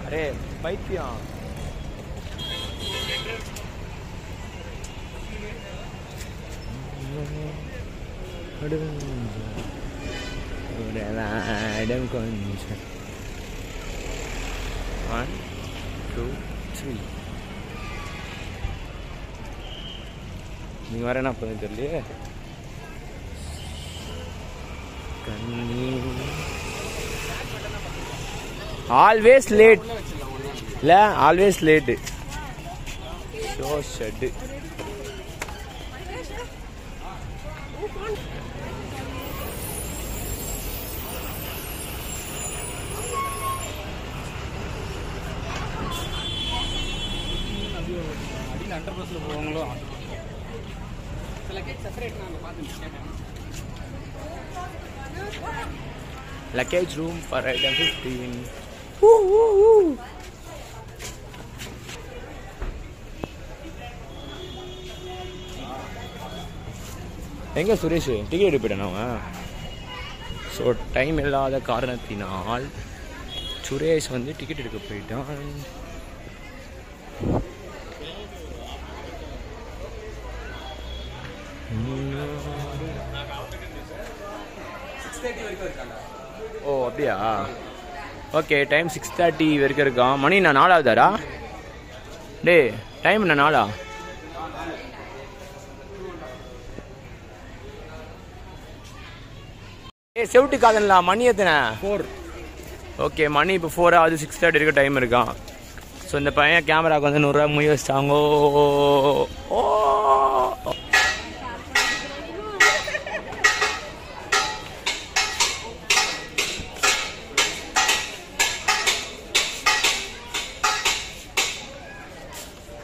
Array பைத்தியம். இடம் கொஞ்சம் 1 2 3 நீ வர என்ன பண்ண தெரியலையே. ஆல்வேஸ் லேட் இல்ல, ஆல்வேஸ் லேட்டு. ஷோ ஷெட்டு போவாங்களோ. Luggage room for item 15. எங்க சுரேஷ் டிக்கெட் எடுப்பிட்டான் அவன். ஸோ டைம் இல்லாத காரணத்தினால் சுரேஷ் வந்து டிக்கெட் எடுக்க போயிட்டான். ஓ அப்படியா? ஓகே, டைம் 6:30 வரைக்கும் இருக்கான். மணி நான் 4 ஆகுதாரா? டே டைம் என்ன 4? ஏ செவிட்டு காதன்ல மணி எத்தனை? 4. ஓகே, மணி இப்போ 4 ஆகுது. 6:30 வரைக்கும் டைம் இருக்கான். ஸோ இந்த பையன் கேமராவுக்கு வந்து 100 ரூபா முய் வச்சிட்டாங்கோ. ஓ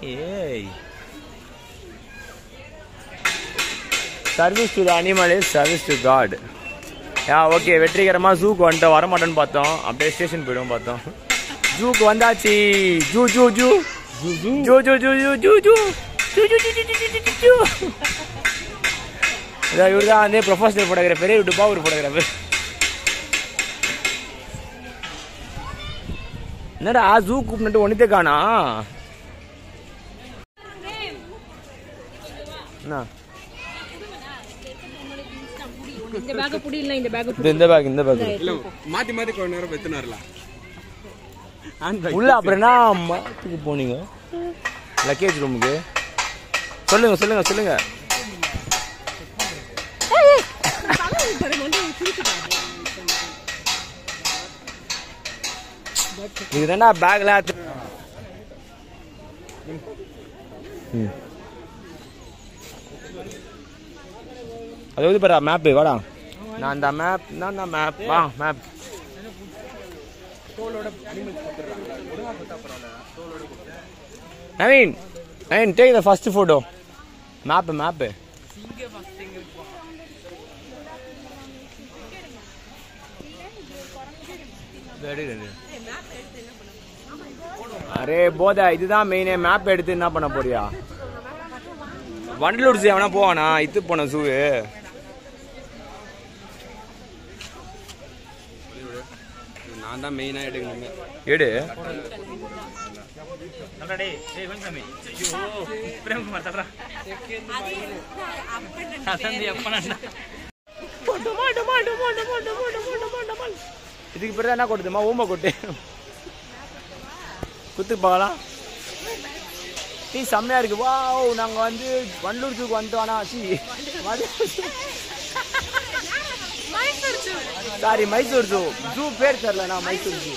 ஏய், service to the animal is service to god. Yeah okay, வெற்றிகரமாக ஜூக்கு வந்துட்டு வரமாட்டேன்னு பார்த்தோம். அப்படியே ஸ்டேஷன் போயிடுவோம் பார்த்தோம். ஜூக்கு வந்தாச்சு. Zoo zoo zoo zoo zoo zoo zoo zoo zoo zoo zoo. இவர் தான் வந்து ப்ரொஃபஷனல் ஃபோட்டோகிராஃபர், யூடியூபா ஒரு ஃபோட்டோகிராஃபர். என்னடா ஜூ கூப்பிட்டு ஒன்றுத்தே காணா? என்ன இந்த பேக் புடியில்ல, இந்த பேக் புடி, இந்த பேக் இல்ல மாத்தி மாத்தி கொஞ்ச நேரம் வெத்துன வரலாம் உள்ள. அப்புறம் என்ன மாத்துக்கு போனீங்க லக்கேஜ் ரூமுக்கு? சொல்லுங்க சொல்லுங்க சொல்லுங்க. இதுதான்டா பேக்ல. அது வந்து பாரு மேப்பு. வாடா, நான் அந்த மேப் தான் மேப். வா map. Naveen Naveen take the first photo. Map map. Array போதா, இதுதான் மெயினே. மேப் எடுத்து என்ன பண்ண போறியா? வண்டலூர் ஜூ எவனா போவானா? இது போன ஜூ நான் தான் மெயினா எடுக்கணுமே. எடு. இதுக்கு பிறகு என்ன கொடுத்துமா? ஊமை கொட்டு குத்து பார்க்கலாம். டீ செம்மையா இருக்கு. வா, நாங்க வந்து வண்டலூர் ஜூக்கு வந்துட்டோம். Sorry, Mysore zoo. ஜூ பேர் தெரியல, நான் மைசூர் ஜூ.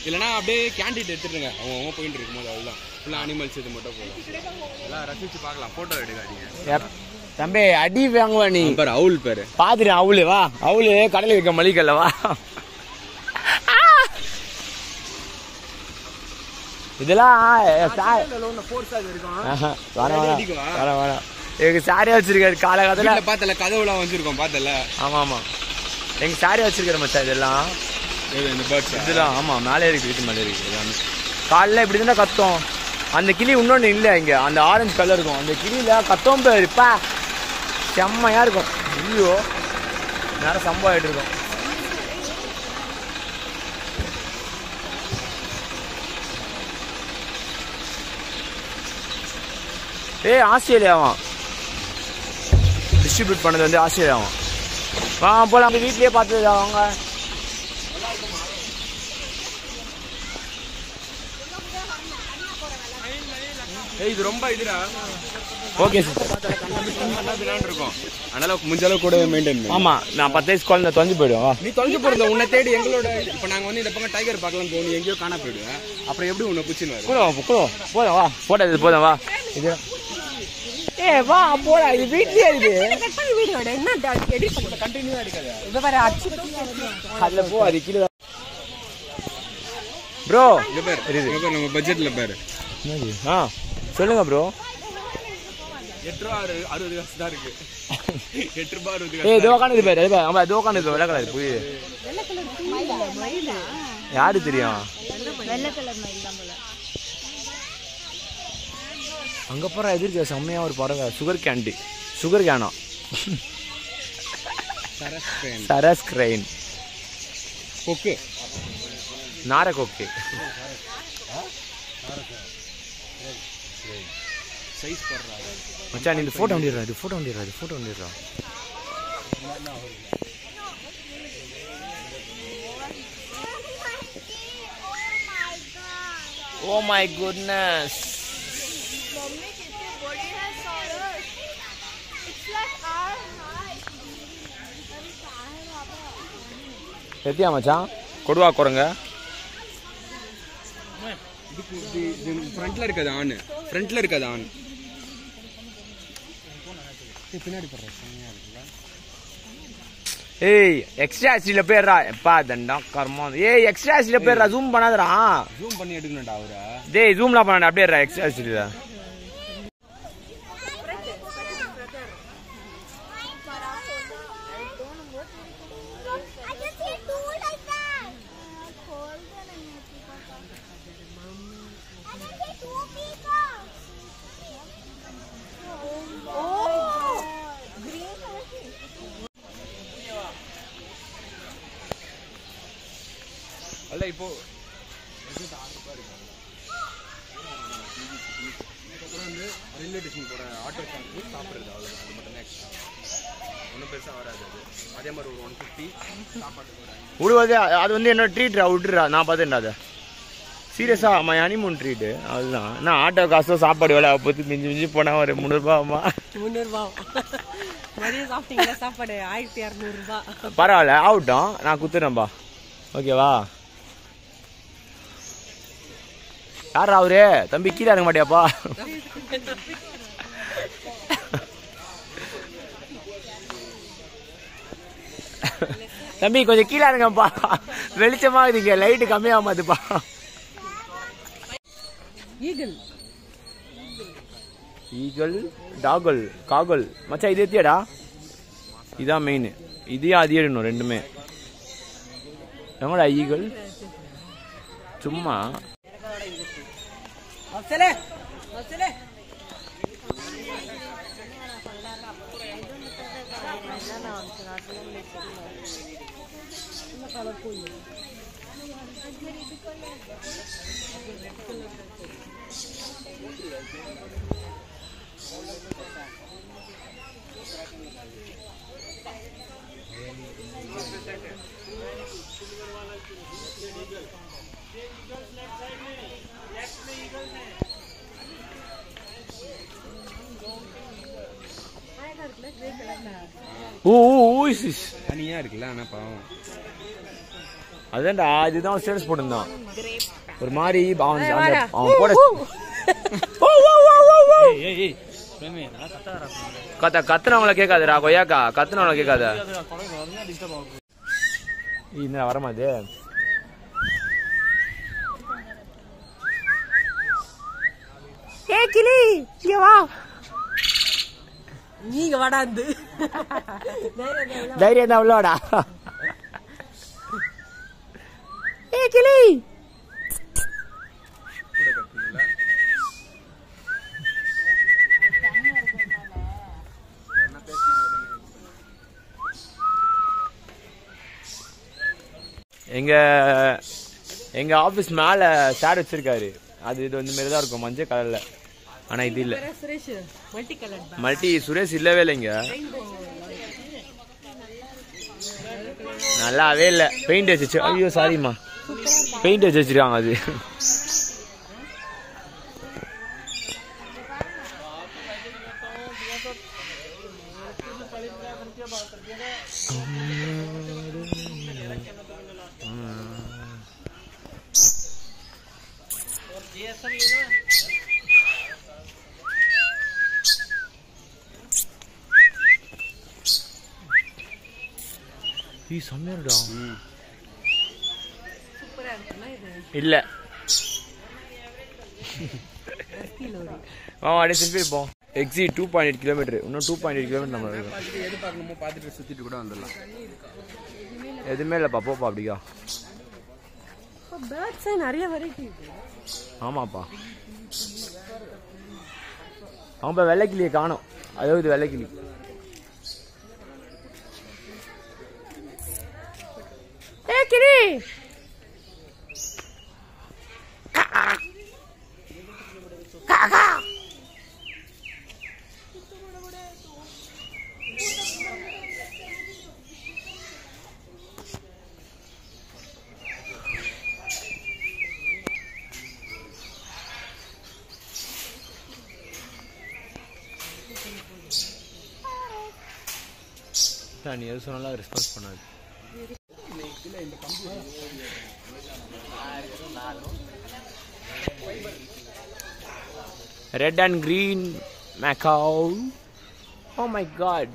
இல்லைன்னா அப்படியே கேண்டிட் எடுத்துருங்க. அவங்க போயிட்டு இருக்கும்போது அதுதான் ஃபுல்லாக அனிமல்ஸ் இது மட்டும் போகலாம். எல்லாம் ரசிச்சு பார்க்கலாம். ஃபோட்டோ எடுக்காதீங்க தம்பி. அடி வாங்குவா நீ. பாரு அவுல் பேரு பாத்துரு. அவுளு வா, அவுளு கடலை வைக்க மளிகல்ல வா. இதெல்லாம் எங்க சாரியா வச்சிருக்காரு. காலகாலத்துல பார்த்தல கதவுலாம் வச்சிருக்கோம். பார்த்தல? ஆமா ஆமா, எங்க சாரியா வச்சிருக்காரு மச்சான். இதெல்லாம் இதெல்லாம் ஆமா மேலே இருக்கு, வீட்டு மேலே இருக்கு. காலைல இப்படி இருந்தா கத்தோம். அந்த கிளி இன்னொன்று இல்லை இங்கே, அந்த ஆரஞ்சு கலர் இருக்கும் அந்த கிளியில் கத்தோம் பேருப்பா செம்மையாக இருக்கும். ஐயோ நேரம் சம்பவம் ஆகிட்டு இருக்கும். ஆஸ்திரேலியாவான் டிஸ்ட்ரிபியூட் பண்ணது வந்து ஆஸ்திரேலியாவான். போல அவங்க வீட்லயே பார்த்தது அவங்க. இது ரொம்ப இதுடா. ஓகே சார் இருக்கும், அதனால முடிஞ்ச அளவு கூட மெயின்டைன் பண்ணு. ஆமா நான் 10 வயசு குழந்தை தொலைஞ்சு போயிடுவோம். நீ தொலைஞ்சு போறத உன்னை தேடி எங்களோட இப்போ நாங்கள் வந்து இந்த பக்கம் டைகர் பார்க்கலாம் போகணும், எங்கேயோ காண போயிடுவேன். அப்புறம் எப்படி உன்னை பிடிச்சின்னு போதும் வா போட்டோ இது போதும் வா. இது வா போடா, இது வீட்லயே இருக்கு வீடியோட என்ன எடிட் பண்ண கண்டினியூவா எடுக்காத. இத பாரு அச்சு அதுல போ அது கீழ ப்ரோ. இங்க பாரு இங்க நம்ம பட்ஜெட்ல பாரு. சொல்லுங்க ப்ரோ. 8 ரூபாய் 60 காசு தான் இருக்கு. 8 ரூபாய் 60 காசு. இதோ காணுது பாரு. ஆமா இதோ காணுது வெள்ளை கலர் புரியுது. வெள்ளை கலர் மயில் யாரு தெரியும்? வெள்ளை கலர் மயில் தான் போல. அங்கே போகிற எதிர்க்க செம்மையாக ஒரு பறவை சுகர் கேண்டி சுகர் கேனா சரஸ் கிரைன் கொக்கு நார கொக்கு மச்சான் இந்த ஃபோட்டோ வந்துடுறா, இது ஃபோட்டோ வந்துடுறா, இது ஃபோட்டோ வந்துடுறா. Oh my goodness. எத்தியா மச்சான் கொடுவா குரங்க ஃப்ரண்ட்ல இருக்காது ஆண், ஃப்ரண்ட்ல இருக்காது ஆண். பின்னாடி போடுற ஏய் எக்ஸ்ட்ரா ஹெச்டில போயிடுறா எப்பா தண்டா கர்மா. ஏய் எக்ஸ்ட்ரா ஹெச்டில போயிடுறா, ஜூம் பண்ணாதடா. ஜூம் பண்ணி எடுக்கணும்டா அவரை. டேய் ஜூம்லாம் பண்ணாடா, அப்படியே எக்ஸ்ட்ரா ஹெச்டில. அல்ல இப்போ வந்து ரயில்வே ஸ்டேஷன் போகிற ஆட்டோ ஸ்டாண்டு சாப்பிட்றது அவ்வளோதான், அது மட்டும் தான் எக்ஸ்ட்ரா, ஒன்றும் பெருசாக வராது. அது அதே மாதிரி ஒரு 150 சாப்பாடு விடுவது. அது வந்து என்னோட ட்ரீட் விட்டுறா, நான் பார்த்தேன்டா அதை சீரியஸாக மை ஹனிமூன் ட்ரீட்டு. அதுதான் நான் ஆட்டோ காசு சாப்பாடு வேலை பற்றி மிஞ்சி மிஞ்சி போனால் ஒரு 300 ரூபாமா. 300 ரூபா மதியம் சாப்பிட்டீங்களா? சாப்பாடு 1200 ரூபா. பரவாயில்ல ஆகட்டும், நான் குத்துறேன்பா. ஓகேவா? யாரா அவரு? தம்பி கீழே இறங்க மாட்டியாப்பா? தம்பி கொஞ்சம் கீழே இறங்கப்பா, வெளிச்சமா இருக்கீங்க, லைட்டு கம்மியாக மாத்துப்பா. ஈகிள் டாகல் காகல் மச்சா இது எத்தியாடா? இதான் மெயின், இதையும் அது ஏறணும் ரெண்டுமே. எங்கடா ஈகிள்? சும்மா தனியா இருக்குல்ல. ஆனா பாவம் அதான்டா, இதுதான் ஸ்டேட்டஸ் போட்டிருந்தான் ஒரு மாதிரி. அவன் போட கத்துனவங்கள கேட்காதுடா கொய்யாக்கா, கத்துனவங்கள கேட்காத. இந்த வரமாது ஏ கிளி இங்க வா, நீங்க வாடாந்து தைரியம் தான் உள்ளோடா. ஏ கிளி எங்க ஆபீஸ் மேல ஷேட் வச்சிருக்காரு. அது இது இந்த மாதிரி தான் இருக்கும், மஞ்சள் கலர்ல. ஆனா இது இல்ல, மல்டி சுரேஷ் இல்லவே இல்லைங்க, நல்லாவே இல்ல. பெயிண்ட் வச்சு, ஐயோ சாரிம்மா, பெயிண்ட் வச்சு வச்சிருக்காங்க. அது செம்மையா இல்ல. அப்படியே செல்ஃபி இருப்போம். எக்ஸிட் 2.8 கிலோமீட்டர், இன்னும் 2.8 கிலோமீட்டர் நம்ம எது பார்க்கணுமோ பார்த்துட்டு சுத்திட்டு கூட வந்துடலாம். எதுவுமே இல்லப்பா, போப்பா அப்படியா. நிறைய வெரைட்டி. ஆமாப்பா, அவங்க வெள்ளைக்கிளியை காணோம். அதாவது வெள்ளைக்கிளி நீ எது சொன்னாலும் ரெஸ்பான்ஸ் பண்ணாது. Red and green macaw. Oh my God.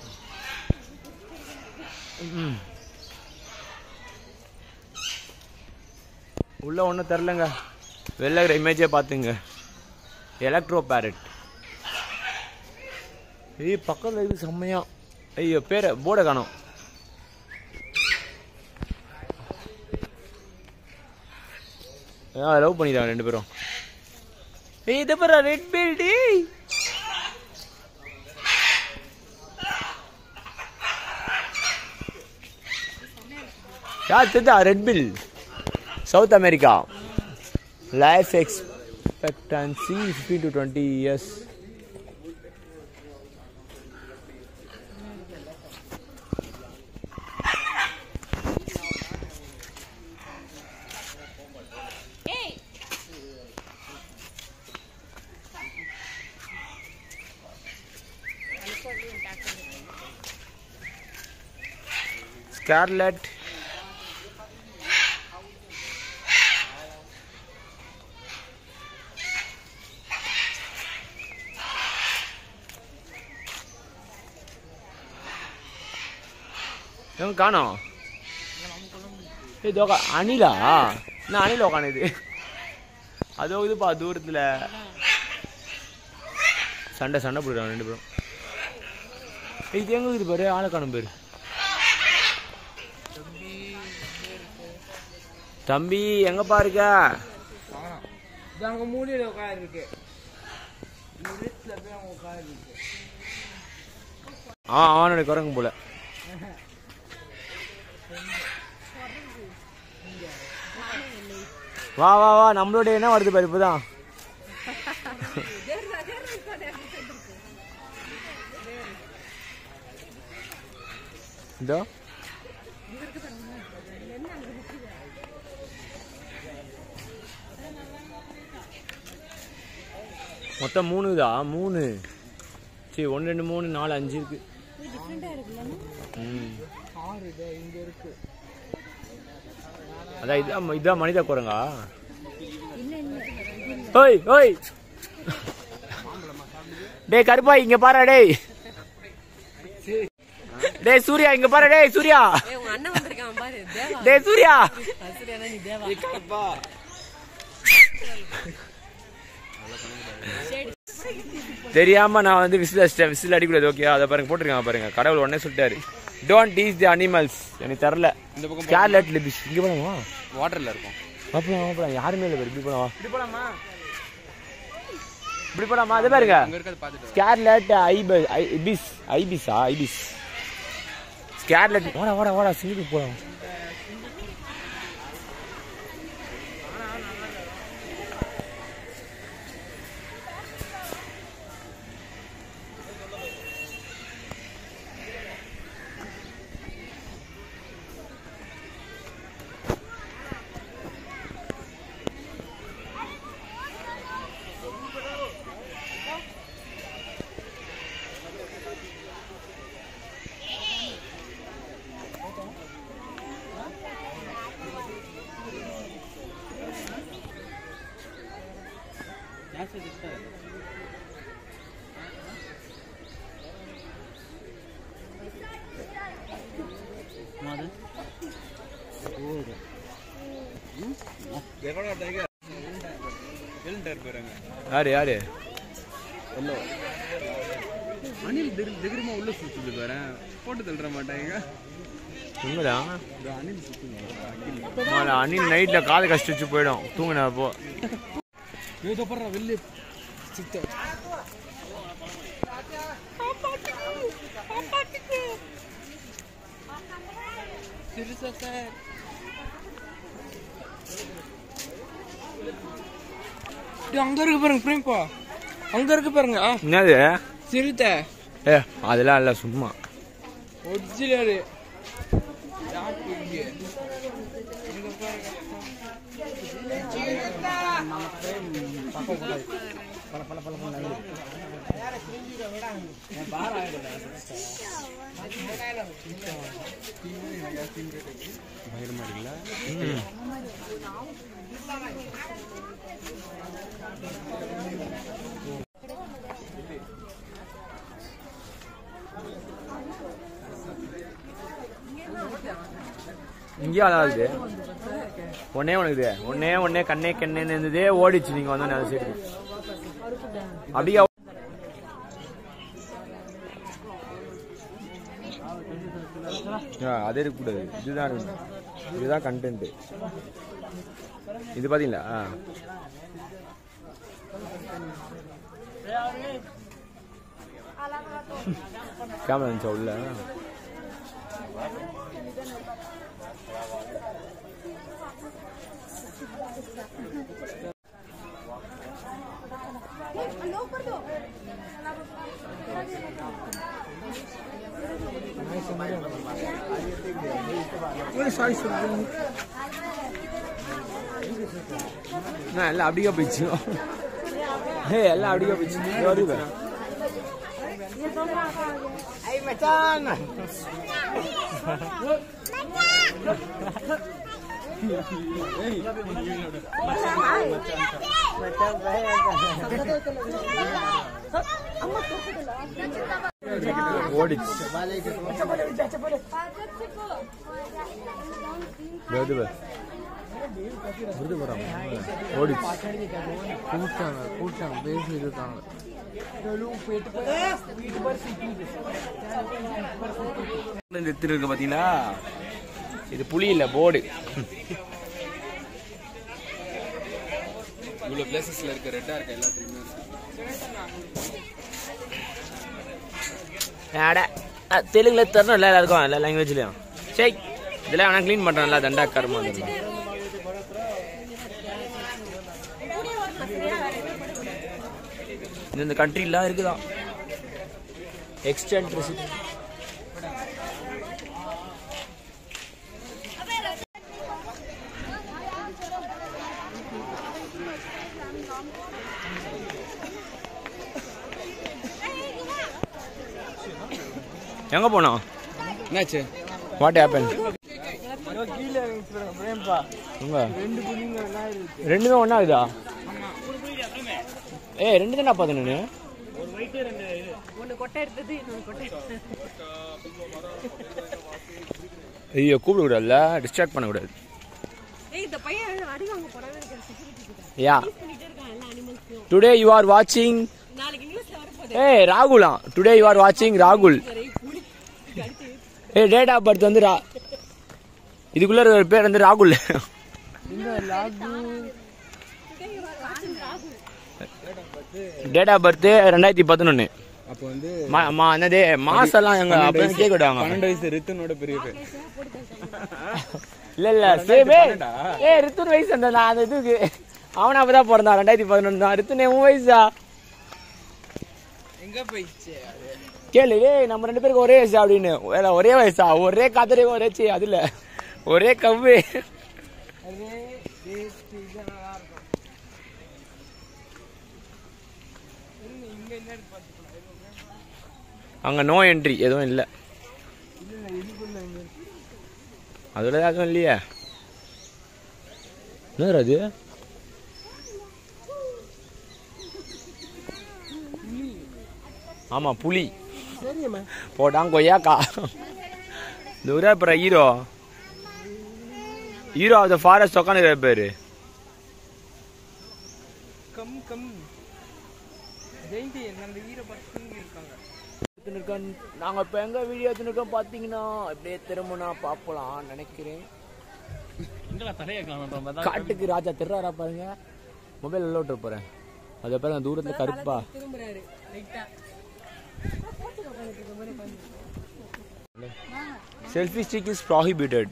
உள்ள ஒன்றும் தெரிலங்க, வெளில இமேஜே பார்த்துங்க. Electro parrot. ஏய் பக்கத்தில் இது செம்மையா. ஐயோ பேரை போர்டை காணோம். லவ் பண்ணிடுறாங்க ரெண்டு பேரும். ஏய் இதை பாரு, ரெட் பில்டி. யார் தெரியுதா? Red bill, south America. Life expectancy 15 to 20 years. Scarlet. Yang kano? Itu kok Anila? Nah Anila kan itu. Ada itu pak dur itu lah. Sanda berdua nanti bro. Itu yang itu ber, anak kan ber. தம்பி எங்க பாருங்க, அங்க மூலையில உட்கார்ந்து இருக்கு. லிஃப்ட்ல போய் அங்க உட்கார்ந்து இருக்கு. அவனோட குரங்கு போல. வா வா வா, நம்மளோட என்ன வருது பாரு இப்பதான். இதோ மொத்தம் 3 தான். 3 சரி, 1 2 3 4 5 இருக்கு. அதான் இதான் மனித குரங்கா? ஓய் ஓய் டேய் கருப்பாய் இங்க பாரு. டேய் டேய் சூர்யா இங்க பாரு. டேய் சூர்யா, உங்க அண்ணன் வந்திருக்கான் பாரு. தேவா. டேய் சூர்யா. சூர்யானா நீ தேவா. கருப்பா. தெரியாம நான் வந்து விசில் அடிக்கூடாது. ஓகே, அதை பாருங்க போட்டிருக்காங்க பாருங்க. கடவுள் உடனே சொல்லிட்டாரு, டோன்ட் டீச் தி அனிமல்ஸ். எனக்கு தரல. இந்த பக்கம் ஸ்கார்லெட் லிபிஸ். இங்க போலாமா? வாட்டர்ல இருக்கும். அப்பலாம் யாருமே இல்ல. இப்படி போலாமா? இப்படி போலாமா? அது பாருங்க, ஸ்கார்லெட் ஐபிஸ். ஸ்கார்லெட். வாடா சிங்கிட்டு போலாம். யாரு யாரு அணில் திகிரமா உள்ள சுத்துது பாரு போட்டு தள்ளுற மாட்டாங்க உண்மைதான் அணில் சுத்துங்க அணில் நைட்ல காது கஷ்டி வச்சு போயிடும் தூங்கின அப்போ ஏதோ பண்ற வெளியே சித்த அங்க இருக்கு பாருங்க பிரேம்பா அங்க இருக்கு பாருங்க என்னது சிறுத்தை அதெல்லாம் இல்ல சும்மா ஒரிஜினல் பயங்கரமா இருக்குல்ல இங்கேயும் அதான் இருக்குது ஒன்னே ஒண்ணுக்குது ஒன்னே கண்ணே கண்ணேன்னு இருந்ததே ஓடிச்சு நீங்க வந்தோம் அந்த சைடு அப்படியே அது இருக்கக்கூடாது இதுதான் இதுதான் கண்டென்ட் இது பாத்தீங்களா கேமரா இருந்துச்சா உள்ள எல்லாம் அப்படியே போயிடுச்சு எல்லாம் அப்படியே போயிடுச்சு வருது ஓடிச்சு கூட்டாங்க பேசி இருக்காங்க பாத்தீங்களா இது புலி இல்ல போர்டு இவ்வளவு பிளேசஸ்ல இருக்க ரெட்டா இருக்க எல்லாத்துலயுமே தெலுங்குல தரணும் இல்ல எல்லாருக்கும் எல்லா லாங்குவேஜ்லயும் சரி இதெல்லாம் வேணா கிளீன் பண்றேன்ல தண்டா கர்மா இந்த கண்ட்ரிலாம் இருக்குதான் எக்ஸ்டென்ட்ரிசிட்டி எங்க போனோம் என்னாச்சு வாட் ஹேப்பன் ரெண்டுமே ஒண்ணா இருக்குதா ரெண்டு தானே பார்த்தேன் நானு ஐயோ கூப்பிட கூடாதுல்ல டிஸ்ட்ராக்ட் பண்ண கூடாது யா டுடே யூ ஆர் வாட்சிங் ராகுலா டுடே யூ ஆர் வாட்சிங் ராகுல் டேட் ஆஃப் பர்த் வந்து இதுக்குள்ள ஒரு பேர் வந்து ராகுல் டேட் ஆஃப் பர்த் 2011 அப்போ வந்து என்னது மாசெல்லாம் எங்க அப்ப கேக் விடுவாங்க 12 வயசு ரித்துனோட பெரிய பேர் இல்ல சேவே ரித்துன் வயசு அந்த நான் இதுக்கு அவன் அப்பதான் பிறந்தான் 2011 தான் ரித்துன் உன் வயசா எங்க போயிடுச்சு கேளு நம்ம 2 பேருக்கு ஒரே வயசு அப்படின்னு ஒரே வயசா ஒரே காத்தரே ஒரே அதுல ஒரே கவ்வு அங்க நோ என்ட்ரி எதுவும் இல்ல அதுல எதுவும் இல்லையா என்ன அது ஆமா புலி போட்டான் கொய்யாக்கா தூர அப்புறம் ஹீரோ ஆஃப் த ஃபாரஸ்ட் உட்காந்து பேரு கம் ஜெயந்தி அந்த வீரபத்மி இருக்காங்க. நாங்க இப்ப எங்க வீடியோ எடுத்துருக்கோம் பாத்தீங்கன்னா அப்படியே திரும்பினா பாப்பலாம் நினைக்கிறேன். காட்டுக்கு ராஜா திருறாரா பாருங்க. மொபைல் உள்ள விட்டு போறேன். அது பாருங்க தூரத்துல கருப்பா. Selfie stick is prohibited.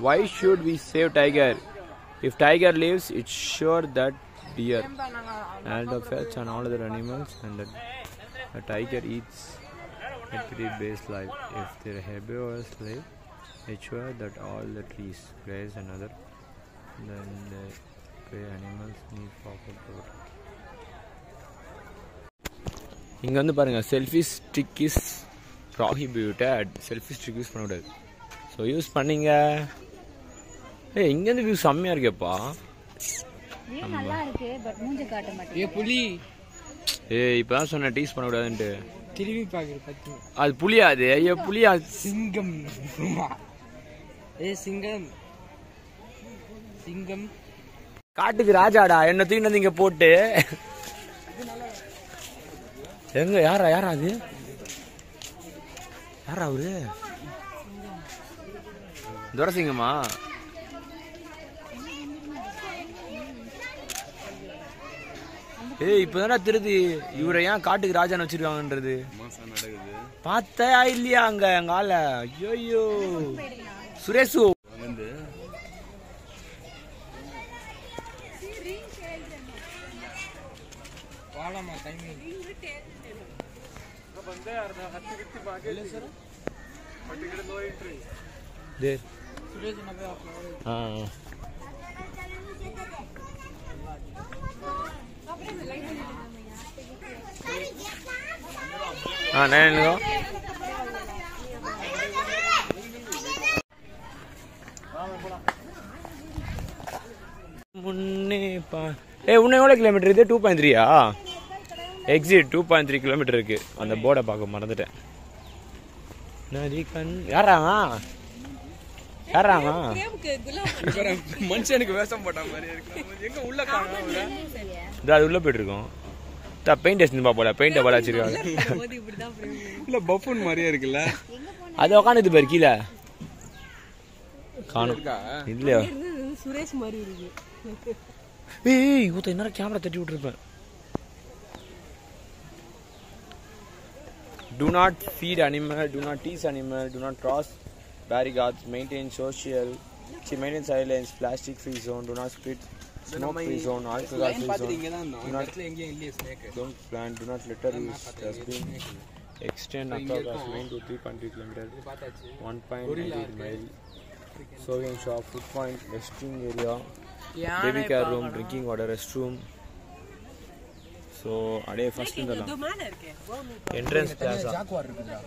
Why should we save tiger? If tiger lives, it's sure that deer and the fetch and all other animals and the tiger eats at tree-based life. If their herbivores live, it's sure that all the trees, grass and other then the prey animals need proper protection. இங்க வந்து பாருங்க selfie stick is prohibited. Selfie stick use பண்ணக்கூடாது. So use பண்ணீங்க. இங்கேருந்து view செம்மையா இருக்கேப்பா. புலி இப்பதான் சொன்ன டீஸ் பண்ணக்கூடாதுன்ட்டு. திரும்பி பாக்குறது அது புலியா? அது ஐயோ புலியா? சிங்கம். சிங்கம் சிங்கம் காட்டுக்கு ராஜாடா. என்ன தூக்கிட்டு இங்க போட்டு எங்க யாரா அது? யாரா அவரு? துரசிங்கம்மா? இப்பதானே திருதி இவரை ஏன் காட்டுக்கு ராஜான்னு வச்சிருக்காங்கன்றது பார்த்தா இல்லையா அங்க எங்க ஆள? ஐயோ சுரேஷு முன்னே உன்ன எவ்வளவு கிலோமீட்டர் இது? 2.3 எக்ஸிட் 2.3 கிலோமீட்டர் இருக்கு. அந்த போர்டை பார்க்க மறந்துட்டேன். மனுஷனுக்கு வேஷம் போட்ட மாதிரி இருக்கு. எங்க உள்ள அது உள்ள போயிட்டு இருக்கோம். பெயிண்ட் அடிச்சு பாப்போல. பெயிண்ட் பால வச்சிருக்காங்க. இல்ல பஃபூன் மாதிரியே இருக்குல்ல. அது உட்காந்துது பாரு கீழே. காணும் இல்லையா? சுரேஷ் மாதிரி இருக்கு. என்ன கேமரா தட்டி விட்டுருப்பேன். Do not feed animal, do not tease animal, do not cross barricades, maintain silence, plastic free zone, do not spit, smoke free zone, alcohol free zone, don't plant, do not litter, use dustbin, extend across main to 3.3 km, 1.8 mile, sewing shop, food point, resting area, baby care room, drinking water, restroom. So, adey first indala entrance plaza jaguar irukudra.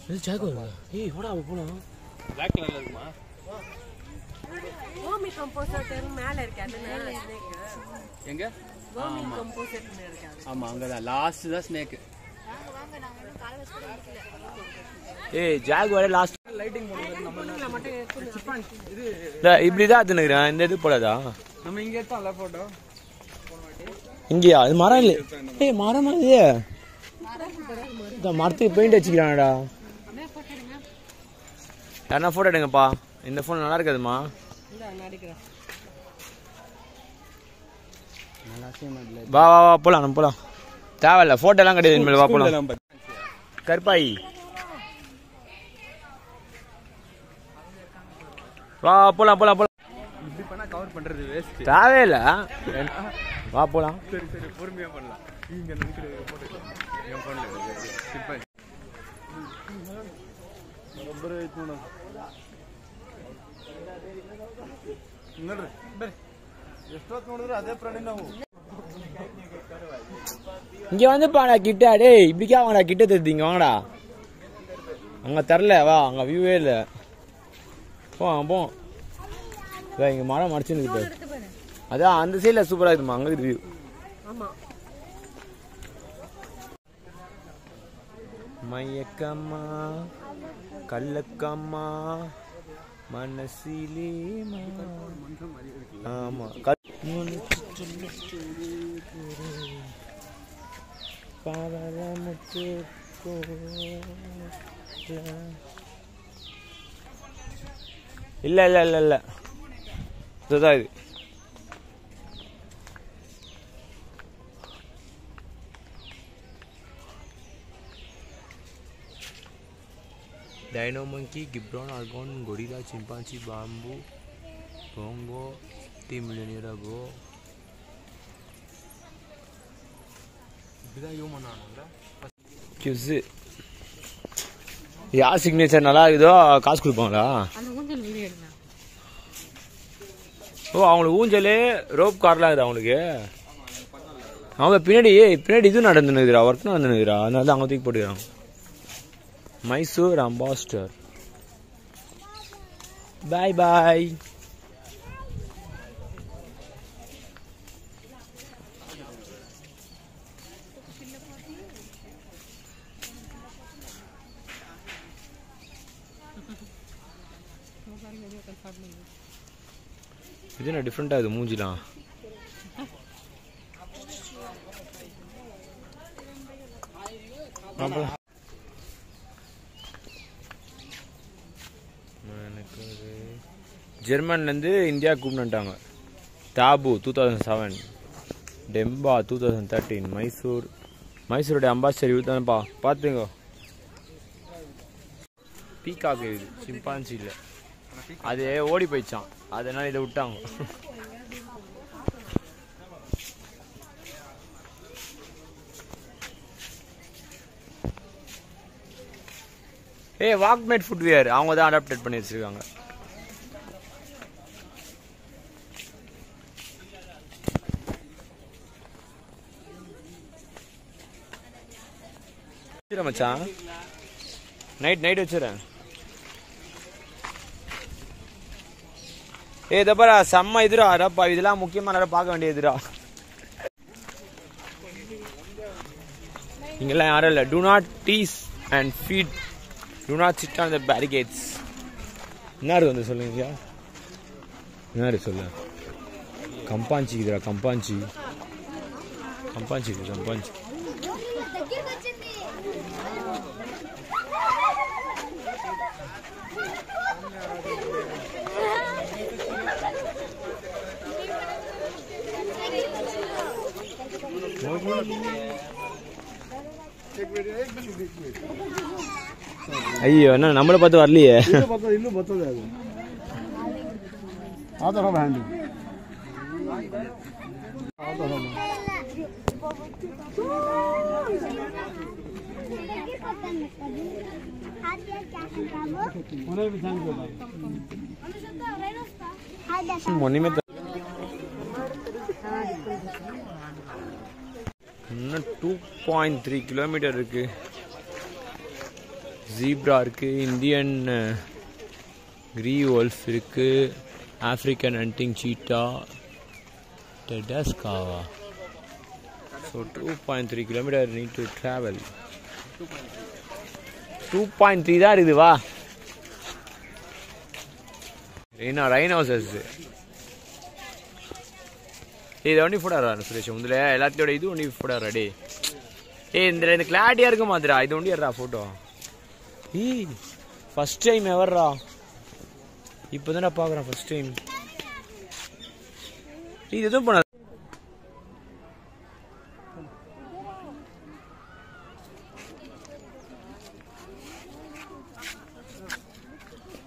இது jaguar. வாடா போலாம். black colorல இருக்குமா? ஓமி composer மேல இருக்கு. அது snake எங்க? ஓமி composer மேல இருக்கு. ஆமா அங்க தான் லாஸ்ட் தான் ஸ்னேக். வாங்க நாங்க இன்னும் கால் வச்சிட்டு jaguar லாஸ்ட் லைட்டிங் போடுறது நம்ம மட்டும் இது இப்படி தான் அதுனேறேன். இந்த இது போலதா நம்ம இங்க எடுத்தோம்ல போட்டோ. இங்கயா? அது மரம் இல்ல. மரம் இது. இந்த மரத்துக்கு பெயிண்ட் அடிச்சுக்கிறானடா. யாரா போட்டோ எடுங்கப்பா. இந்த போன் நல்லா இருக்காதுமா. வா வா வா போலாம். நம்ம போலாம். தேவையில்ல போட்டோ எல்லாம் கிடையாது. இனிமேல் வா போலாம். கருப்பாய் வா போலாம் போலாம் போலாம். இப்படி பண்ணா கவர் பண்றது வேஸ்ட். தேவையில்ல வா போலாம். சரி சரி பொறுமையா பண்ணலாம். இங்க நிக்கிற போட்டோ என் போன்ல ஸ்கிப் பண்ணி ரப்பர் ஐட்னா ನೋಡ್ರಿ ಬರ್ರಿ ಎಷ್ಟೊತ್ತು ನೋಡಿದ್ರು ಅದೇ ಪ್ರಾಣಿ ನಾವು. இங்க வந்து பாடா கிட்ட. டேய் இப்படிக்கா வாங்கடா. கிட்ட தெரியுங்க வாங்கடா. அங்க தரல வா. அங்க வியூவே இல்ல. போ இங்க மரம் மறைச்சுன்னு. அதான் அந்த சைடுல சூப்பரா இருக்குமா. அங்க வியூ. ஆமா மயக்கமா கல்லக்கம்மா மனசிலே ஆமா பாவலமுத்து இல்ல இல்ல இல்ல இல்ல இதுதான் இது. Dino monkey, Gibron, Argon, gorilla, chimpanzee, bamboo, bongo, 3 million years ago. இதுதான் ஹியூமன் ஆனால கிஸ் யார் சிக்னேச்சர் நல்லா இருக்குதோ காசு கொடுப்பாங்களா? அந்த ஊஞ்சல் வீடியோ எடுங்க. ஓ அவங்களுக்கு ஊஞ்சல் ரோப் கார்லாம் இருக்குது அவங்களுக்கு. அவங்க பின்னாடி இது நடந்துனுக்குறா, ஒர்க் நடந்துனுக்குறா, அதனால தான் அவங்க தூக்கி போட்டுக்கிறாங்க. மைசூர் அம்பாஸ்டர் பாய் பாய். இது என்ன டிஃப்ரெண்டா இது மூஞ்சிலாம். ஜெர்மன்லேருந்து இந்தியா கூப்பிட்டுட்டாங்க. தாபு 2007, டெம்பா 2013, மைசூருடைய அம்பாசிடர் இவர் தானேப்பா, பார்த்துங்க. பீகாக் இது சிம்பான்சி இல்லை, அது ஓடி போயிடுச்சான், அதனால இதை விட்டாங்க. வாக்மேட் ஃபுட்வேர் அவங்க தான் அடாப்டேட் பண்ணி வச்சிருக்காங்க. மச்சான் நைட் வச்சுறேன். இதப்பா செம்ம இதுரா அரப்பா, இதெல்லாம் முக்கியமான பார்க்க வேண்டியதுரா. இங்கெல்லாம் யாரும் இல்லை. Do not tease and feed. Do not sit on the barricades. என்ன வந்து சொல்லுங்க, என்ன சொல்ல? கம்பாஞ்சி இதுரா, கம்பாஞ்சி இது கம்பாஞ்சி. ஐயோ என்ன நம்மளை பார்த்து வரலையே. இன்னும் பத்தது அது ஆதாரம் ஹேண்டில் இன்னும் 2.3 கிலோமீட்டர் இருக்கு. ஜீப்ரா இருக்கு, இந்தியன் கிரீ wolf இருக்கு, ஆப்பிரிக்கன் ஹண்டிங் சீட்டா, டெடாஸ்காவா. So 2.3 kilometre need to travel. 2.3 தான் இருக்குது. வா ரைனோசஸ் இது ஒண்டி ஃபுடாரா சுரேஷ், உந்துல எல்லாத்தையோட இது ஒண்டி ஃபுடாரா. டே இந்த கிளாரிட்டியா இருக்க மாதிரா, இது ஒண்டி ஏறா போட்டோ. ஃபர்ஸ்ட் டைம் எவர்ரா, இப்போதானே பாக்குறேன் ஃபர்ஸ்ட் டைம். இது எதுவும் பண்ண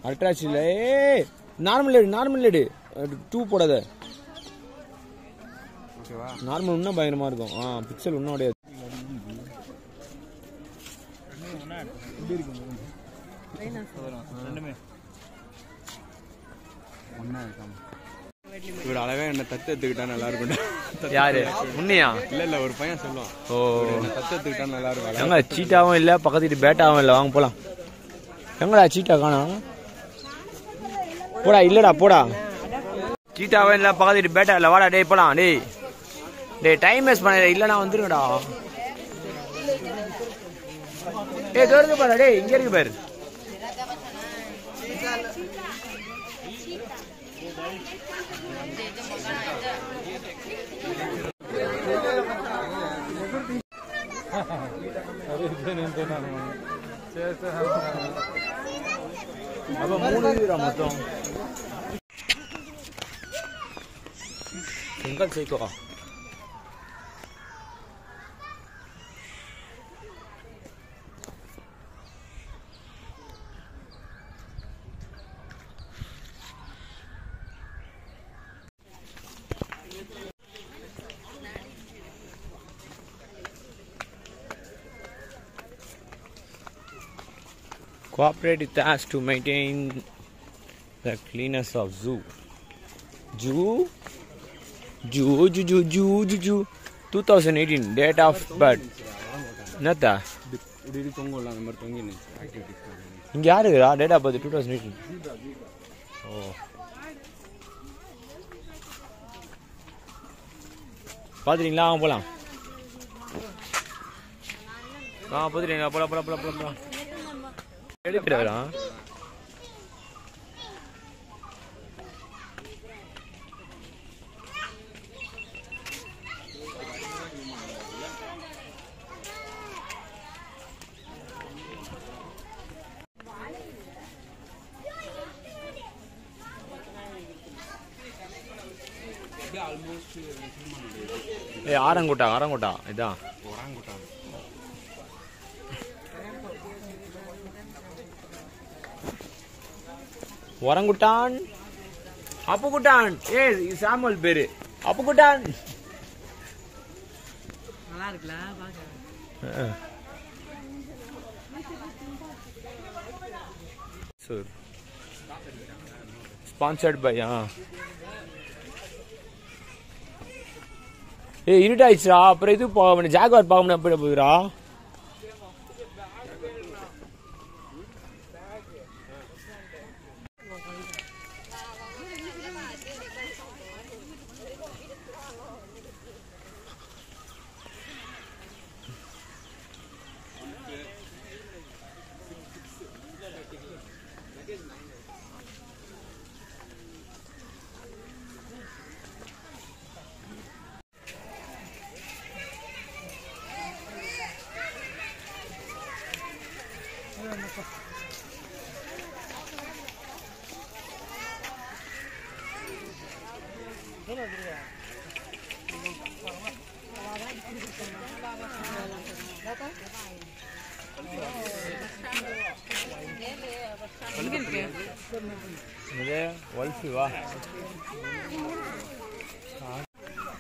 அல்ட்ராச் இல்ல. நார்மல் எடு 2 போடாத. நார்மல் இன்னும் பயங்கரமா இருக்கும். பிக்சல் இன்னும் உடையாது. இவர் அழகா என்ன தத்து எடுத்துக்கிட்டா நல்லா இருக்கும். யாரு உன்னையா? இல்ல ஒரு பையன் சொல்லுவான், ஓ தத்து எடுத்துக்கிட்டா நல்லா இருக்கும். எங்க சீட்டாவும் இல்ல, பக்கத்து பேட்டாவும் இல்ல. வாங்க போலாம். எங்கடா சீட்டா காணோம்? போடா, இல்லடா போடா. சீட்டாவும் இல்ல, பக்கத்து பேட்டா இல்ல. வாடா டேய் போலாம். டேய் டைம் வேஸ்ட் பண்ண இல்லனா வந்துருங்கடா. டேய் தோர்ந்து பாரு, டேய் இங்க இருக்கு பாரு. அப்போ 3 வீரா மொத்தம் single psycho cooperate with us to maintain the cleanness of zoo. Zoo 2018 date of birth. Nata. இங்க யாரு இருக்கா டேட் ஆஃப் பர்த் 2018? ஓ பாத்துறீங்களா? போலாம். பாத்துறீங்களா? போலாம். எடுக்கிறா ஆரங்குட்டா இதான் ஒரங்குட்டான் அப்புகுட்டான். சாமுவல் பேரு அப்புகுட்டான். நல்லா இருக்குல்ல பாக்க. ஸ்பான்சர்ட் பை இருட்டாயிடுச்சுடா. அப்புறம் இது போக ஜாகுவார் பார்க்க முடியாது போயிடுறா.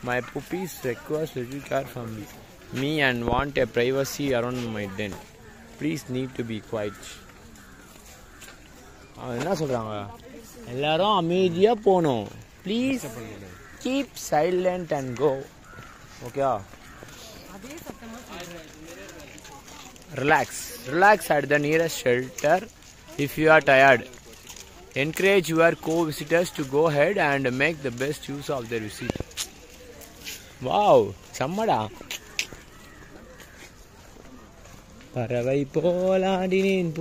My puppies request little care from me and want a privacy around my den. Please need to be quiet. என்ன சொல்றாங்க? எல்லாரும் அமைதியா போணும். Please keep silent and go. Okay? Relax at the nearest shelter if you are tired. Encourage your co-visitors to go ahead and make the best use of their visit. Wow, சம்மடா. பறவை போலாடினேன்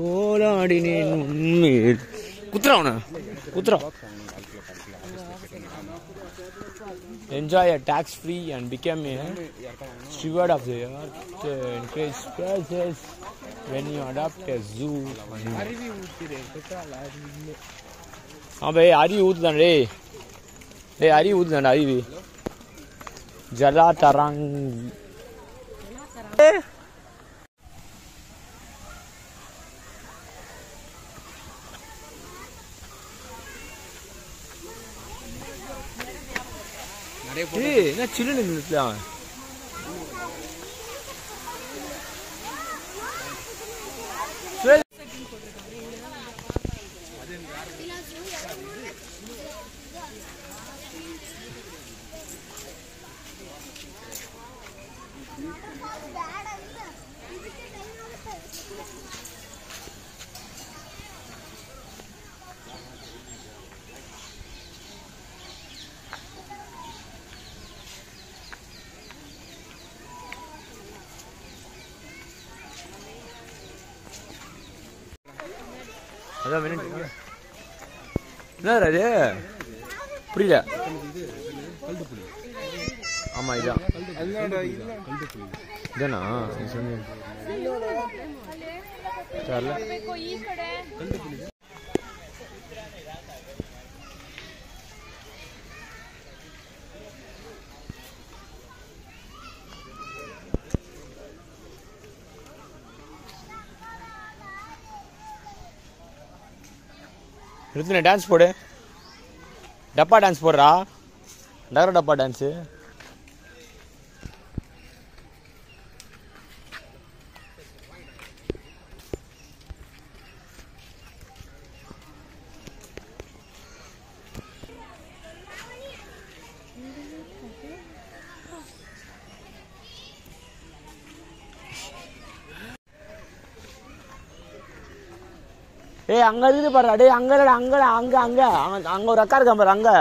உண்மையில். குத்ரா. Enjoy a tax-free and become a steward of the earth. Encourage spaces when you adopt a zoo. அருவி ஊத்துதாண்டே. அருவி ஊத்துதாண்டா அருவி. ஜலாதரங். என்ன சில்லுன்னு இருந்துச்சுலாம். அதான் என்ன அது புரியல. ஆமா இதான் இதானா? चल कोई खड़ा है ऋतु ने डांस போடு டப்பா டான்ஸ் போடுறா நகர டப்பா டான்ஸ் ஏய் அங்க இருந்து பாருடா டேய் அங்கடா அங்கடா அங்க அங்க அங்க ஒரு அக்கா இருக்கா பாரு அங்க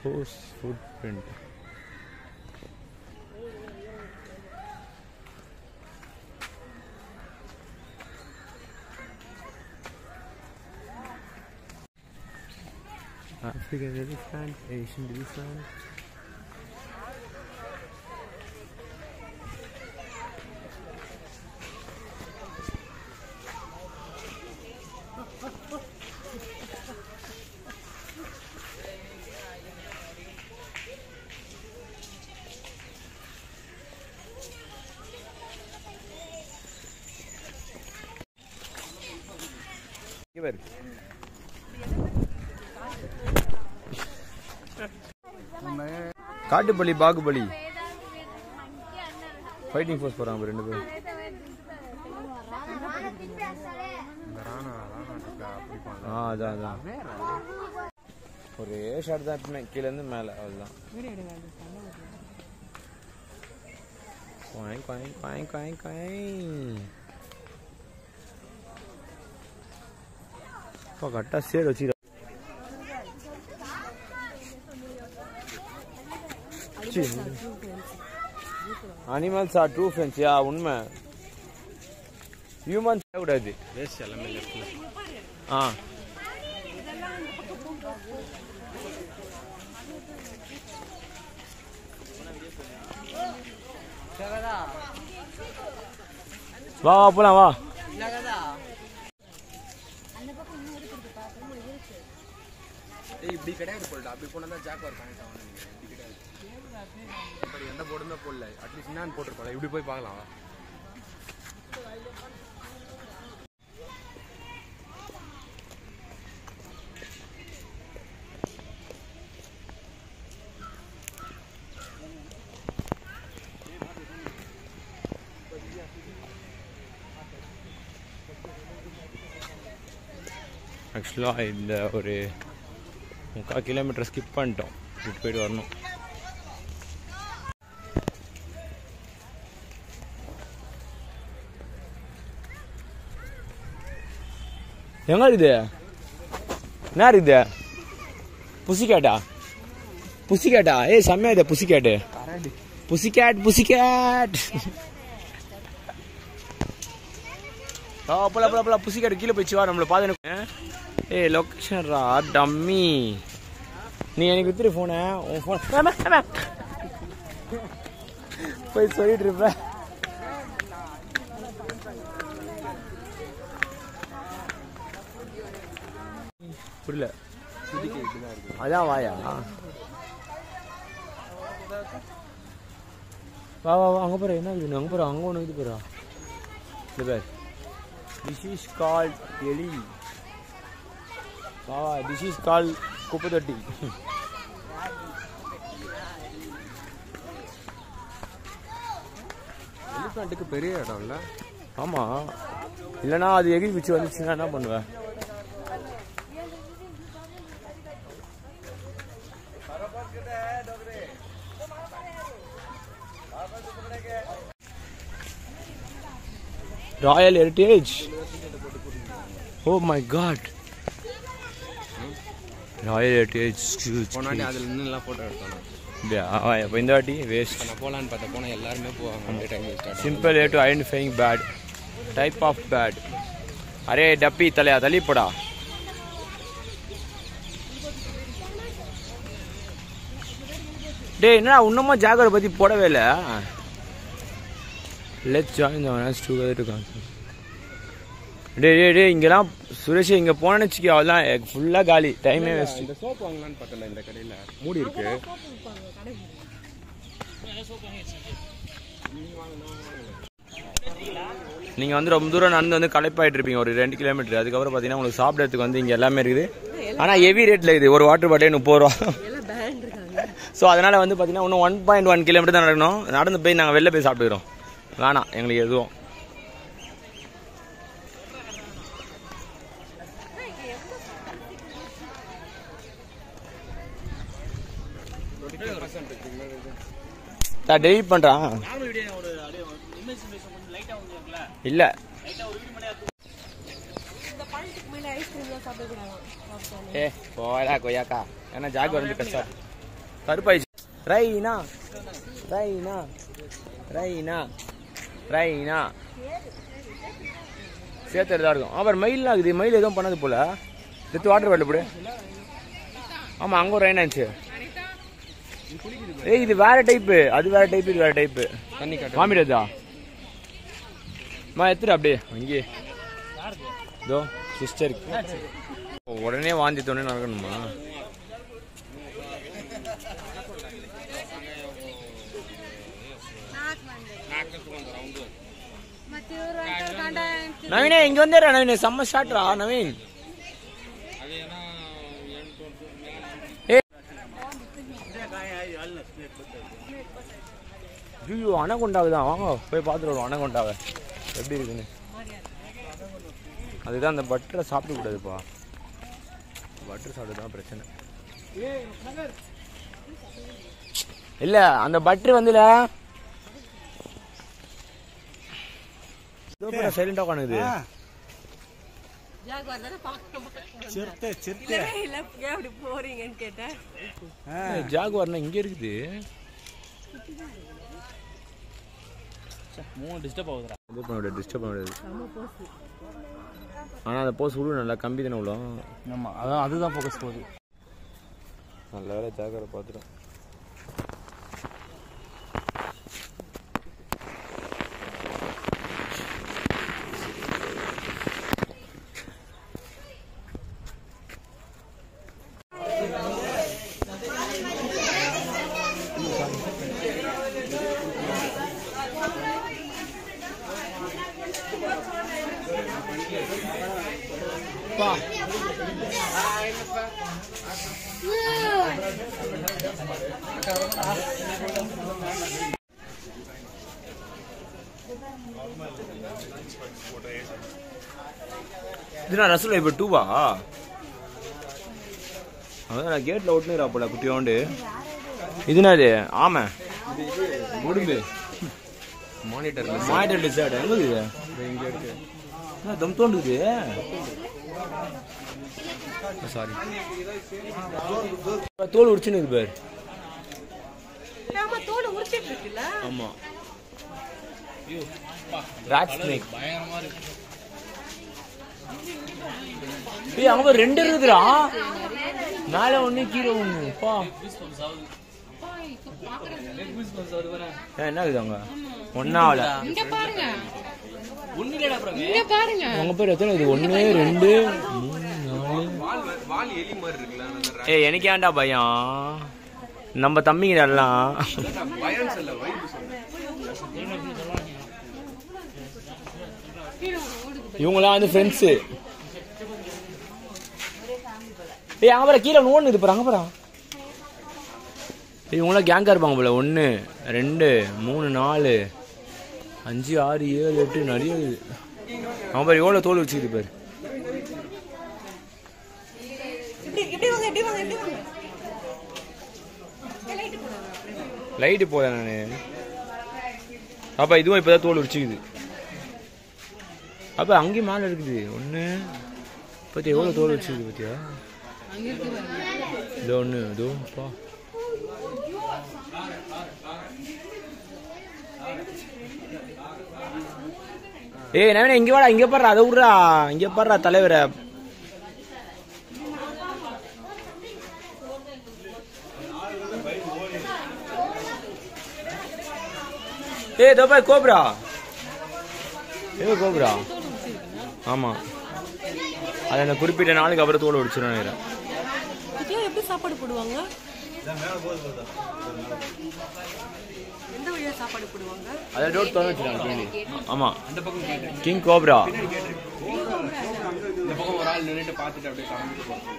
paw foot print African elephant, Asian elephant. காட்டுப்பள்ளி பாகுபலி ஃபைட்டிங் ஃபோர்ஸ் போறாங்க ரெண்டு பேரும் அதான் அதான் ஒரே ஷாட் தான் கீழே இருந்து மேல அவ்வளவுதான் காய் காய் காய் காய் காய் கரெக்டா சேர் வச்சு அனிமல்ஸ் ஆர் ட்ரூ ஃப்ரெண்ட்ஸ் யா உண்மை ஹியூமன்ஸ் கூடாது வேஸ்ட் எல்லாமே லெஃப்ட்ல வா வா போலாம் வா இப்படி கிடையாது போல்டா அப்படி போனா தான் ஜாக் வர கனெக்ட் ஆகும் இப்படி கிடையாது இப்படி எந்த போர்டுமே போடல அட்லீஸ்ட் என்னன்னு போட்டுருப்பாங்க இப்படி போய் பார்க்கலாம் ஆக்சுவலாக இந்த ஒரு 3/4 கிலோமீட்டர் ஸ்கிப் பண்ணிட்டோம் இப்படி போயிட்டு வரணும் எங்க இது என்ன இது புசிக்கேட்டா புசிக்கேட்டா ஏய் செம்மையா இது புசிக்கேட்டு புசிக்கேட் புசிக்கேட் போல போல போல புசிக்கேட்டு கீழே போயிடுச்சு வா நம்மளை பார்த்து ஏய் லொக்கேஷன் ரா டம்மி நீ எனக்கு வித்துரு போன உன் போன் போய் சொல்லிட்டு இருப்ப புரியல அதான் வாயா வா வா வா அங்கே போகிற என்ன இது அங்கே போகிற அங்கே ஒன்று இது போகிறா இந்த பேர் திஸ் இஸ் கால்ட் எலி வா திஸ் இஸ் கால் குப்பை தொட்டி எலிஃபண்ட்டுக்கு பெரிய இடம் இல்லை ஆமாம் இல்லைனா அது எகிரி பிச்சு வந்துச்சுன்னா என்ன பண்ணுவேன் royal heritage oh my God royal heritage போனாட்டி அதில் நின்றுலாம் ஃபோட்டோ எடுத்தோம் அப்போ இந்த வாட்டி வேஸ்ட் நான் போகலான்னு பார்த்தா போனால் எல்லாருமே போவாங்க அந்த time waste simple way to identifying bat type of bat அரே டப்பி தலையா தள்ளி போடா டேய் என்னடா இன்னுமா ஜாகரை பற்றி போடவே இல்லை. Let's join the match together to concept. டேய் இங்கெல்லாம் சுரேஷ் இங்கே போனேன்னு வச்சுக்கோ அவ்வளோதான் ஃபுல்லாக காலி, டைமே வேஸ்ட். இந்த சோப்பு வாங்கலான்னு பார்த்தேன் இந்த கடையில் மூடி இருக்கு. நீங்கள் வந்து ரொம்ப தூரம் நடந்து வந்து களைப்பாயிட்டு இருப்பீங்க ஒரு 2 கிலோமீட்டர். அதுக்கப்புறம் பார்த்தீங்கன்னா உங்களுக்கு சாப்பிட்றதுக்கு வந்து இங்கே எல்லாமே இருக்குது. ஆனால் ஹெவி ரேட்டில் இது ஒரு வாட்டர் பாட்டில் 30 ரூபா. ஸோ அதனால் வந்து பார்த்தீங்கன்னா இன்னும் 1.1 கிலோமீட்டர் தான் நடக்கணும். நடந்து போய் நாங்கள் வெளில போய் சாப்பிட்டுக்கிறோம். வேணாம் எங்களுக்கு எதுவும். டெலிட் பண்ணுறான் இல்லை ஏ போடா கொய்யாக்கா. ஏன்னா ஜாக் வந்து கஷ்டம் கருப்பாயிடுச்சு. ரைனா ரைனா ரைனா ரைனா சேர்த்துறதா இருக்கும். அப்புறம் மயில்லாம் இருக்குது. மயில் எதுவும் பண்ணது போல. எடுத்து வாட்டர் பாட்டில் போடு. ஆமாம் அங்கே ஒரு ரைனாச்சு. ஏய் இது வேற டைப்பு, அது வேற டைப்பு, இது வேற டைப்பு. தண்ணி காட்டு வாமிடுதா மா எத்துரு அப்படியே அங்கே இதோ சிஸ்டருக்கு உடனே வாந்தி தோணே நடக்கணுமா? நவீனே இங்க வந்துடுறா. நவீன் செம்ம ஷாட்ரா நவீன். ஐயோ அணகொண்டாவுதான். வாங்க போய் பார்த்துட்டு வருவோம் அணகொண்டாவை எப்படி இருக்குன்னு. அதுதான் அந்த பட்டரை சாப்பிட கூடாதுப்பா. பட்டர் சாப்பிட்டுதான் பிரச்சனை. இல்ல அந்த பட்டர் வந்துல சைலண்டா உட்காந்துது. ஜாகுவார்னா இங்க இருக்குது. டிஸ்டர்ப் ஆகுது. ஆனா அந்த போஸ் உள்ள நல்லா கம்பி தானே உள்ள. ஆமா அதான் அதுதான் ஃபோக்கஸ் போகுது. நல்ல வேலை ஜாகரை பார்த்துட்டோம். இதுனா ரசூல் இப்போ 2வா? அதான் கேட்ல ஒட்டுனுறா போல குட்டியோண்டு. இதுனா இது ஆமா உடும்பு மானிட்டர் டிசைட் எங்க இது? இங்க இருக்கு. நான் தம் தோண்டுது. சாரி தோல் உரிச்சுன்னு இருக்கு பாரு. ஆமா தோல் உரிச்சிட்டு இருக்குல்ல. ஆமா ராட் ஸ்னேக் பயங்கரமா இருக்கு. ஏய் அங்க 2 இருக்குடா. மேல ஒண்ணு கீழ ஒண்ணு. பா என்ன இருக்குது அங்க? ஒண்ணாவல இங்க பாருங்க. ஒண்ணு இல்லடா ப்ரோ. இங்க பாருங்க. உங்க பேர் எத்தனை இது? 1 2 3 4 வால் எலி மாதிரி இருக்குல. ஏய் எனக்கு ஏன்டா பயம்? நம்ம தம்பிங்க எல்லாம் பயம் சொல்ல வைப் சொல்ல. இவங்களாம் வந்து ஃப்ரெண்ட்ஸ். ஏய் அங்க பாரு கீழ நோன் இது பாரு அங்க பாரு. இவங்களாம் கேங்கா இருப்பாங்க போல. 1 2 3 4 5 6 7 8 நிறைய இருக்குது. அவன் பாரு எவ்வளவு தோல் வச்சுக்குது பாரு. லைட்டு போல நானு. அப்பா இதுவும் இப்பதான் தோல் உரிச்சுக்குது. அப்ப அங்கேயும் மேல இருக்குது 1 பத்தி எவ்வளவு தோல் வச்சுக்குது பத்தியா? இது 1 இதோ பா. ஏய் நவீன இங்க வாடா. இங்க பாடுறா. அதை விடுறா. இங்க பாடுறா தலைவரை. ஏய் இதோ பாரு கோப்ரா. கோப்ரா ஆமா, அது அந்த குறிப்பிட்ட நாளுக்கு அப்புறம் தோல் உடிச்சிடும் நினைக்கிறேன். எப்படி சாப்பாடு போடுவாங்க? எந்த வழியா சாப்பாடு போடுவாங்க? அதை டோர் திறந்து வச்சிருக்காங்க. ஆமா கிங் கோப்ரா. இந்த பக்கம் ஒரு ஆள் நின்னுட்டு பார்த்துட்டு அப்படியே காமிட்டு போறாங்க.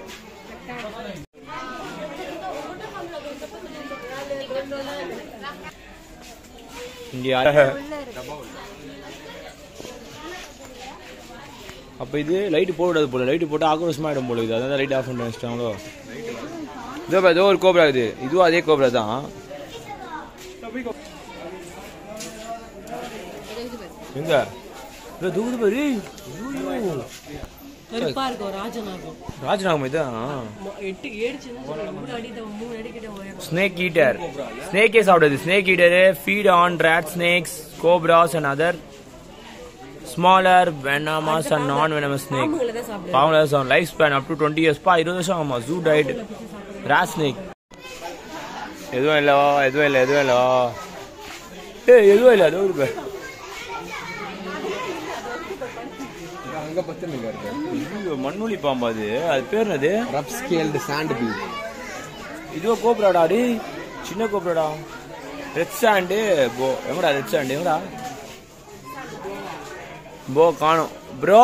அப்ப இது லைட் போடாது போல, லைட் போட்டு ஆக்ரோஷமா ஆயிடும் போல. இது அதான் லைட் ஆஃப் பண்ணி வச்சிட்டாங்களோ. இதோ ஒரு கோப்ரா இது, இதுவும் அதே கோப்ரா தான். எங்க தூக்குது பாரு. ராஜநாகம் இதான். Snake eater. ஸ்னேக்கே சாப்பிடுது. Snake eater feed on rat snakes, cobras and other smaller venomous and non-venomous snake. பாவங்கள தான். Life span up to 20 years. 20 வருஷம் ஆமா. Zoo diet rat snake. எதுவும் இல்ல. ஏய் எதுவும் இல்ல. அதோ இருக்கு. அங்க பத்துங்க இருக்கு. மண்ணுளி பாம்பு அது. அது பேர் என்னது? ரஃப் ஸ்கேல்டு சாண்ட் பீ. இதுவோ கோப்ராடா. அடி சின்ன கோப்ராடா. ரெட் சாண்டு போ. எங்கடா ரெட் சாண்டு? எங்கடா போ? காணோம் ப்ரோ.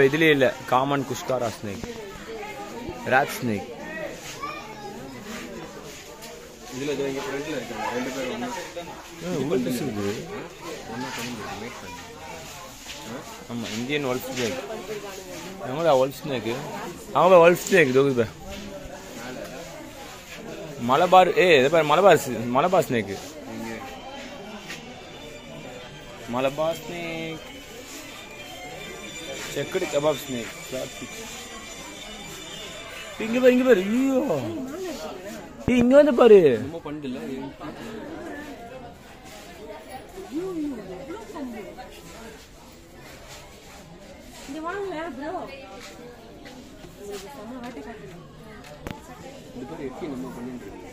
இதுலயே இல்ல. காமன் குஷ்காரா ஸ்னேக், ராட் ஸ்னேக். இதுல இங்க ஃப்ரண்ட்ல இருக்காங்க ரெண்டு பேர். ஒன்னு ஆமா இந்தியன் wolf snake. எங்கடா wolf snake? ஆமா wolf snake. இதோ மலபார். இது பாரு Malabar snake. Malabar snake. Checked kebab snake. இங்க பாரு. ஐயோ இங்க வந்து பாரு. ரொம்ப பண்டில்ல. இங்க வாங்க ப்ரோ. இந்த பேர் எக்கி நம்ம பண்ணிட்டு இருக்கோம்.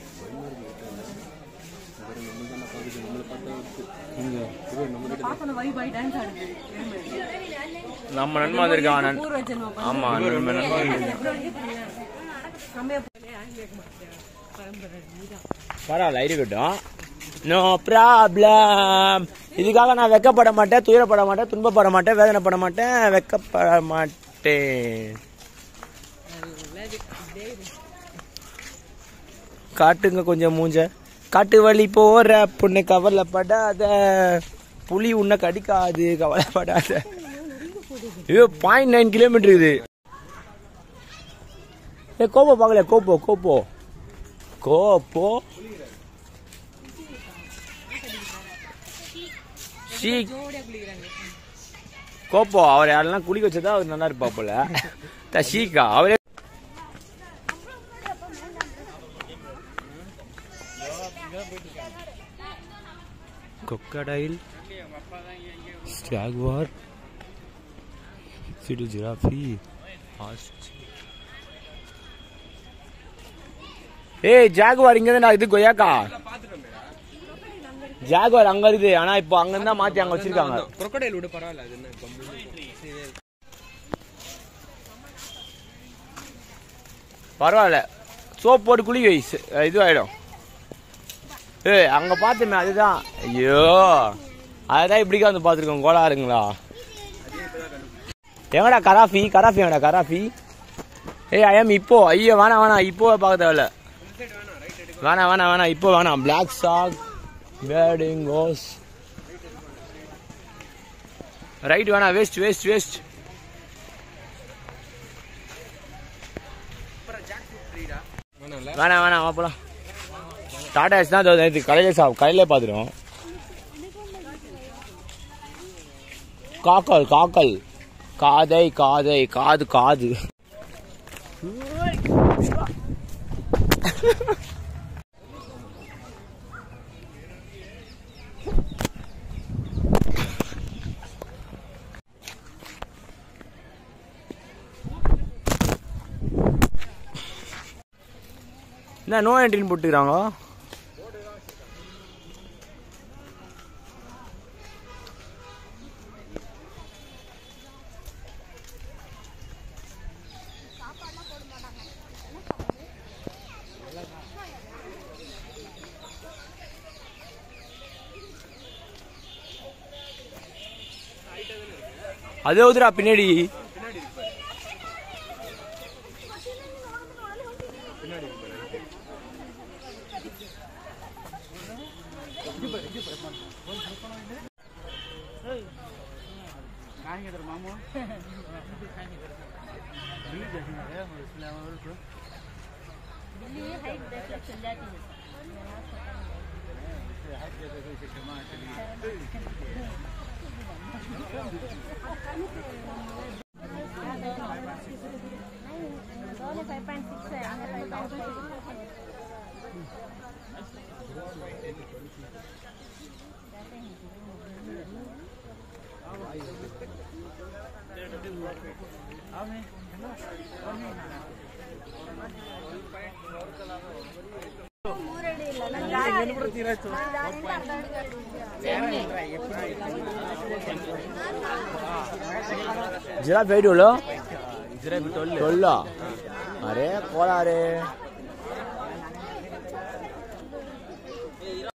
நம்ம நன்மை வந்திருக்கான். ஆமா பரவாயில்ல இருக்கட்டும். No problem. இதுக்காக நான் வெக்கப்பட மாட்டேன், துயரப்பட மாட்டேன், துன்பப்பட மாட்டேன், வேதனைப்பட மாட்டேன், வெக்கப்பட மாட்டேன். காட்டுங்க கொஞ்சம் மூஞ்ச. காட்டு வழி போற பொண்ணு கவலைப்படாத, புலி உன்னை கடிக்காது கவலைப்படாத. ஐயோ 0.9 கிலோமீட்டர் இது. கோப்போ பாக்கல. கோப்போ கோப்போ அவர் யாரெல்லாம் குளிக்க வச்சதா அவர் நல்லா இருப்பா போல. ஷீக்கா அவரே. crocodile, jaguar, giraffe, ostrich. ஏய் ஜாகுவார் இங்க தான். இது கொய்யாக்கா. ஜாகுவார் அங்க இருக்குது. ஆனா இப்போ அங்க இருந்தா மாத்தி அங்க வச்சிருக்காங்க. crocodile விட பரவாயில்ல. அது என்ன பரவாயில்ல. சோப் போட்டு குளிக்க இது ஆயிடும். ஏய் அங்க பாத்துமே அதுதான். ஐயோ அதுதான் இப்படிக்கா வந்து பாத்துருக்கோம். கோளாறுங்களா? எங்கடா கராஃபி எங்கடா கராஃபி? ஏய் ஐயம் இப்போ. ஐயோ வேணாம் இப்போ பார்க்க தேவையில்ல. வேணாம் இப்போ வேணாம். பிளாக் ஷார்க், பேர்டிங்கோஸ். ரைட் வேணாம். வேஸ்ட். வேணாம் போலாம். டாடா தான் நேற்று கடையிலே பார்த்துடும். காக்கல் காது. என்ன நோ என்ட்ரின்னு போட்டுக்கிறாங்க. அதே ஊதுரா பின்னாடி. జిరాఫ్ 8 అరే పోలారే